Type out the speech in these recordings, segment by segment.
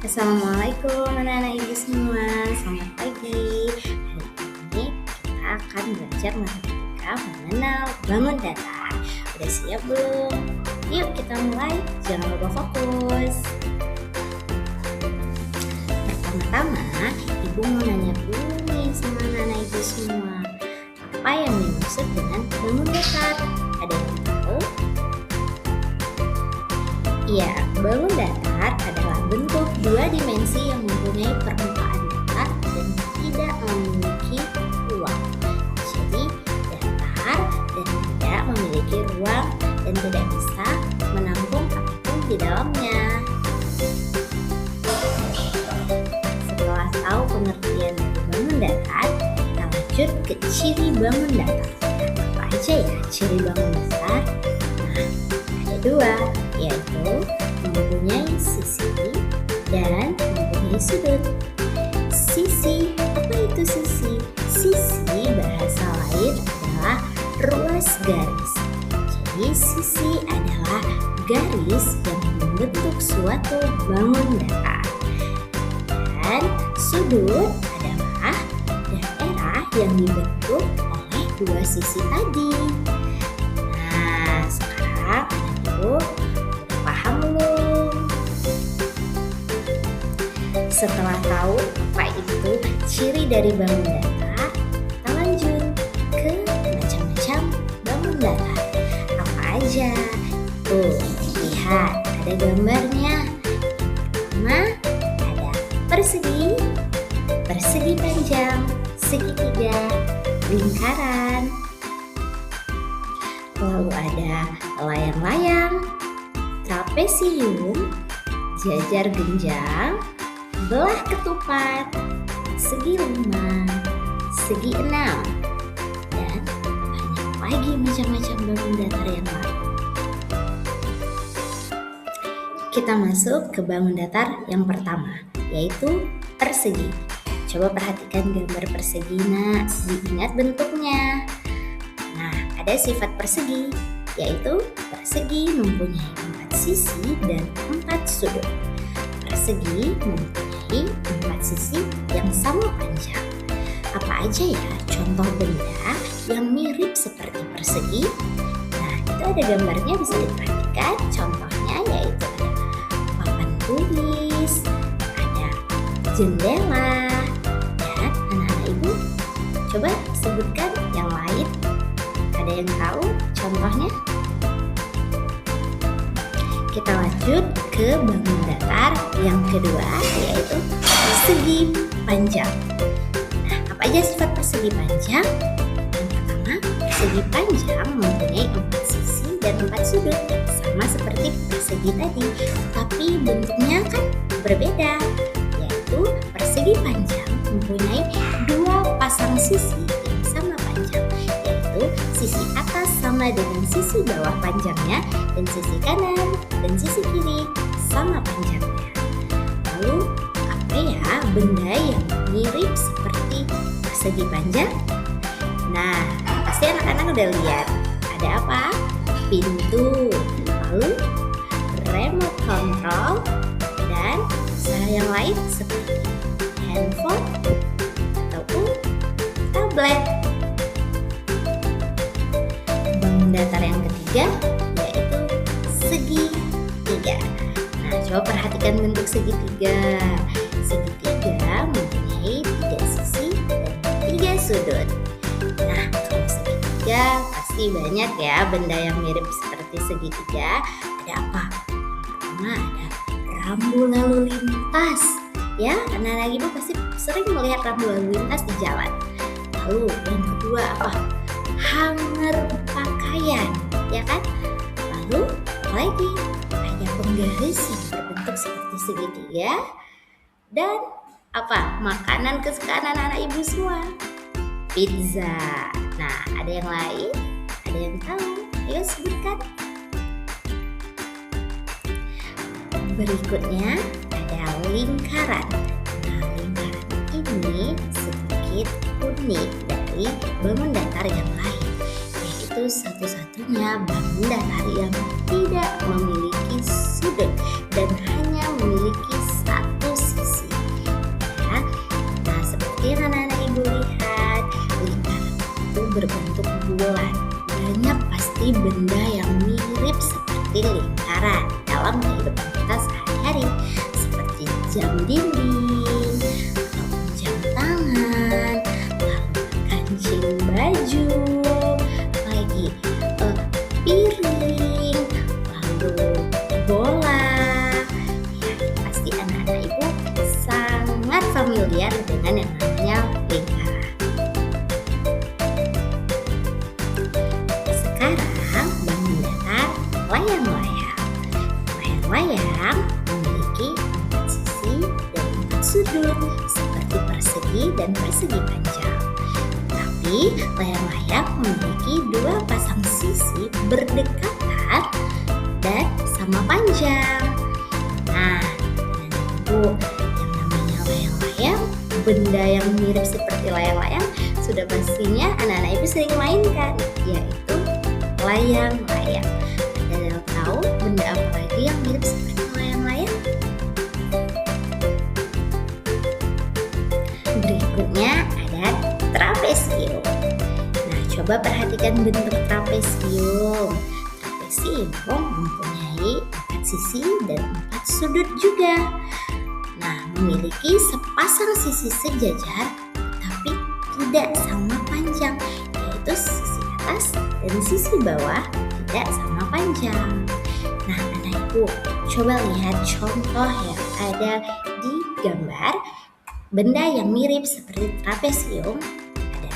Assalamualaikum anak-anak ibu semua, selamat pagi. Hari ini kita akan belajar matematika mengenal bangun datar. Udah siap belum? Yuk kita mulai, jangan lupa fokus. Pertama-tama, ibu mau nanya dulu nih sama anak-anak ibu semua. Apa yang dimaksud dengan bangun datar? Ada yang tahu? Iya, bangun datar adalah bentuk dua dimensi yang mempunyai permukaan datar dan tidak memiliki ruang. Jadi, datar dan tidak memiliki ruang dan tidak bisa menampung apapun di dalamnya. Setelah tahu pengertian dari bangun datar, kita lanjut ke ciri bangun datar. Apa aja ya ciri bangun datar? Nah, ada dua, yaitu mempunyai sisi dan mempunyai sudut. Sisi, apa itu sisi? Sisi bahasa lain adalah ruas garis. Jadi sisi adalah garis yang membentuk suatu bangun datar. Dan sudut adalah daerah yang dibentuk oleh dua sisi tadi. Nah, sekarang anak-anak paham belum? Setelah tahu apa itu ciri dari bangun datar, kita lanjut ke macam-macam bangun datar. Apa aja? Tuh, lihat ada gambarnya. Pertama, ada persegi, persegi panjang, segitiga, lingkaran. Lalu ada layang-layang, trapesium, jajar genjang, belah ketupat, segi 5, segi 6, dan banyak lagi macam-macam bangun datar yang lain. Kita masuk ke bangun datar yang pertama, yaitu persegi. Coba perhatikan gambar persegi, nak, diingat bentuknya. Nah, ada sifat persegi, yaitu persegi mempunyai 4 sisi dan 4 sudut. Persegi mempunyai 4 sisi yang sama panjang. Apa aja ya contoh benda yang mirip seperti persegi? Nah, itu ada gambarnya, bisa diperhatikan. Contohnya yaitu ada papan tulis, ada jendela, dan anak-anak ibu coba sebutkan yang lain. Ada yang tahu contohnya? Kita lanjut ke bangun datar yang kedua, yaitu persegi panjang. Nah, apa aja sifat persegi panjang? Yang pertama, persegi panjang mempunyai 4 sisi dan 4 sudut, sama seperti persegi tadi, tapi bentuknya kan berbeda, yaitu persegi panjang mempunyai 2 pasang sisi yang sama panjang, yaitu sisi atas sama dengan sisi bawah panjangnya, dan sisi kanan dan sisi kiri sama panjangnya. Lalu apa ya benda yang mirip seperti persegi panjang? Nah, pasti anak-anak udah lihat. Ada apa? Pintu, lalu remote control, dan yang lain seperti handphone ataupun tablet. Bangun datar yang ketiga yaitu segitiga. Nah, coba perhatikan bentuk segitiga. Segitiga mempunyai 3 sisi dan 3 sudut. Nah, kalau segitiga pasti banyak ya benda yang mirip seperti segitiga. Ada apa? Pertama ada rambu lalu lintas. Ya, anak-anak ibu pasti sering melihat rambu lalu lintas di jalan. Lalu yang kedua apa? Hanger pakaian, ya kan? Lalu lagi ada penggaris yang berbentuk seperti segitiga, dan apa? Makanan kesukaan anak-anak ibu semua, pizza. Nah, ada yang lain? Ada yang tahu? Ayo sebutkan. Berikutnya ada lingkaran. Nah, lingkaran ini sedikit unik dari bangun datar yang lain, yaitu satu-satunya bangun datar yang tidak memiliki sudut dan hanya memiliki satu jam dinding, ataupun jam tangan, lalu kancing baju, apalagi piring, lalu bola. Ya, pasti anak-anak ibu sangat familiar dengan yang namanya lingkaran. Sekarang bangun datar layang-layang. Layang-layang memiliki 4 sisi dan 4 sudut seperti persegi dan persegi panjang. Tapi layang-layang memiliki 2 pasang sisi berdekatan dan sama panjang. Nah, ibu, yang namanya layang-layang, benda yang mirip seperti layang-layang sudah pastinya anak-anak ibu sering mainkan, yaitu layang-layang. Ada yang tahu benda apa lagi yang mirip seperti layang-layang? Berikutnya ada trapesium. Nah, coba perhatikan bentuk trapesium. Trapesium mempunyai 4 sisi dan 4 sudut juga. Nah, memiliki sepasang sisi sejajar tapi tidak sama panjang, yaitu sisi atas dan sisi bawah tidak sama panjang. Nah, anak ibu, coba lihat contoh yang ada di gambar. Benda yang mirip seperti trapesium ada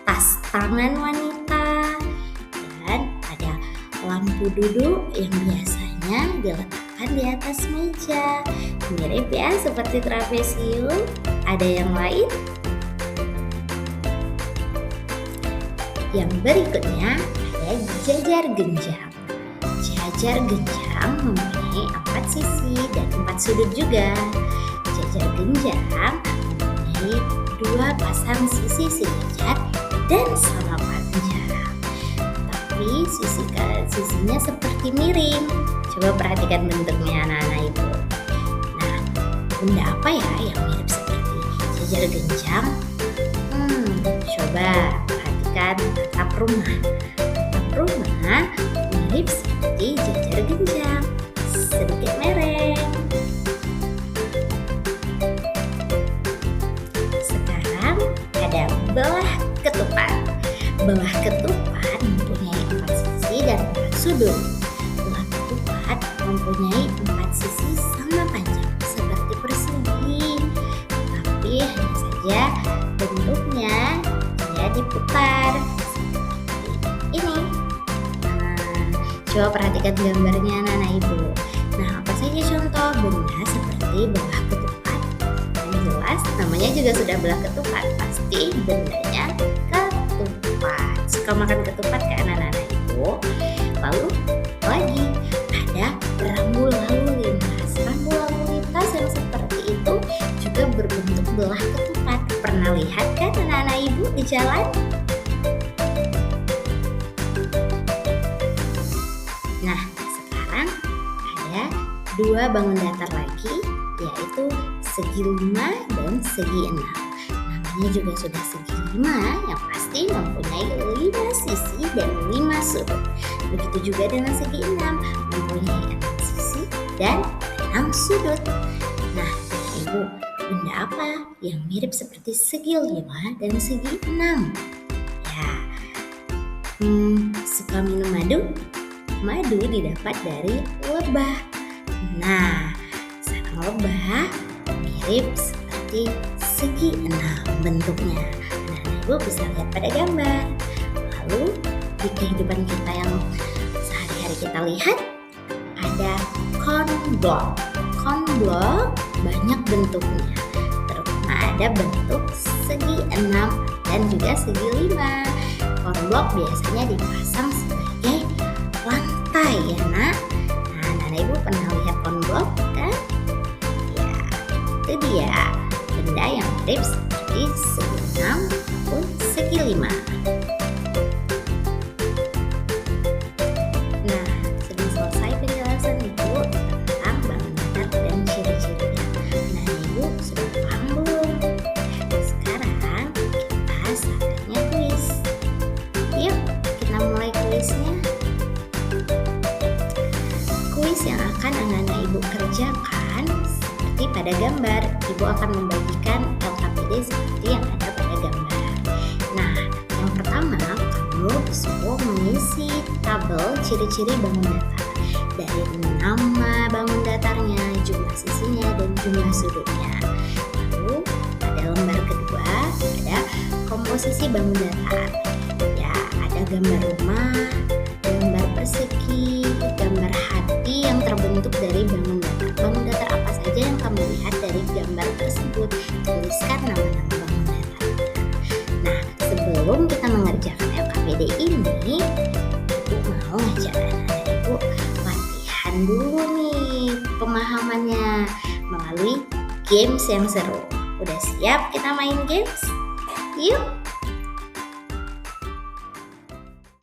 tas tangan wanita dan ada lampu duduk yang biasanya diletakkan di atas meja. Mirip ya seperti trapesium. Ada yang lain? Yang berikutnya ada jajar genjang. Jajar genjang mempunyai 4 sisi dan 4 sudut juga. Jajar genjang mempunyai 2 pasang sisi sejajar dan sama panjang. Tapi sisinya seperti miring. Coba perhatikan bentuknya anak-anak ibu. Nah, benda apa ya yang mirip seperti jajar genjang? Coba perhatikan atap rumah. Atap rumah mirip seperti jajar genjang, sedikit mereng. Sekarang ada belah ketupat. Belah ketupat mempunyai 4 sisi dan 4 sudut. Belah ketupat mempunyai 4 sisi sama panjang seperti persegi, tapi hanya saja bentuknya dia diputar seperti ini. Coba perhatikan gambarnya anak-anak ibu. Nah, apa saja contoh benda seperti belah ketupat? Yang jelas namanya juga sudah belah ketupat, pasti bendanya ketupat. Suka makan ketupat kan anak-anak ibu? Lalu lagi ada rambu lalu lintas. Rambu lalu lintas yang seperti itu juga berbentuk belah ketupat. Pernah lihat kan anak-anak ibu di jalan? Nah, sekarang ada 2 bangun datar lagi, yaitu segi 5 dan segi 6. Namanya juga sudah segi 5 yang pasti mempunyai 5 sisi dan 5 sudut. Begitu juga dengan segi 6, mempunyai 6 sisi dan 6 sudut. Nah, ibu, benda apa yang mirip seperti segi 5 dan segi 6? Ya, suka minum madu? Madu didapat dari lebah. Nah, sarang lebah mirip seperti segi 6 bentuknya. Nah, ibu bisa lihat pada gambar. Lalu di kehidupan kita yang sehari-hari kita lihat ada cornblok. Cornblok banyak bentuknya, terutama ada bentuk segi 6 dan juga segi 5. Cornblok biasanya dipasang sebagai lantai ya nak. Nah, anak ibu pernah lihat cornblok kan? Ya, itu dia benda yang mirip seperti segi 6 maupun segi 5. Nah, sudah selesai penjelasan ibu tentang bangun datar dan ciri-cirinya. Nah, ibu sudah paham belum? Sekarang kita saatnya kuis. Yuk, kita mulai kuisnya. Kuis yang akan anak-anak ibu kerjakan seperti seperti pada gambar. Ibu akan membagikan LKPD seperti yang ada pada gambar. Nah, yang pertama kamu disuruh mengisi tabel ciri-ciri bangun datar dari nama bangun datarnya, jumlah sisinya, dan jumlah sudutnya. Lalu pada lembar kedua ada komposisi bangun datar. Ya, ada gambar rumah, gambar persegi, gambar hati yang terbentuk dari bangun datar. Bangun datar apa saja yang kamu lihat dari gambar tersebut? Tuliskan nama-nama bangun datar. Nah, sebelum kita mengerjakan LKPD ini, Ibu mau ngajak anak-anak Ibu latihan dulu nih pemahamannya melalui games yang seru. Udah siap kita main games? Yuk!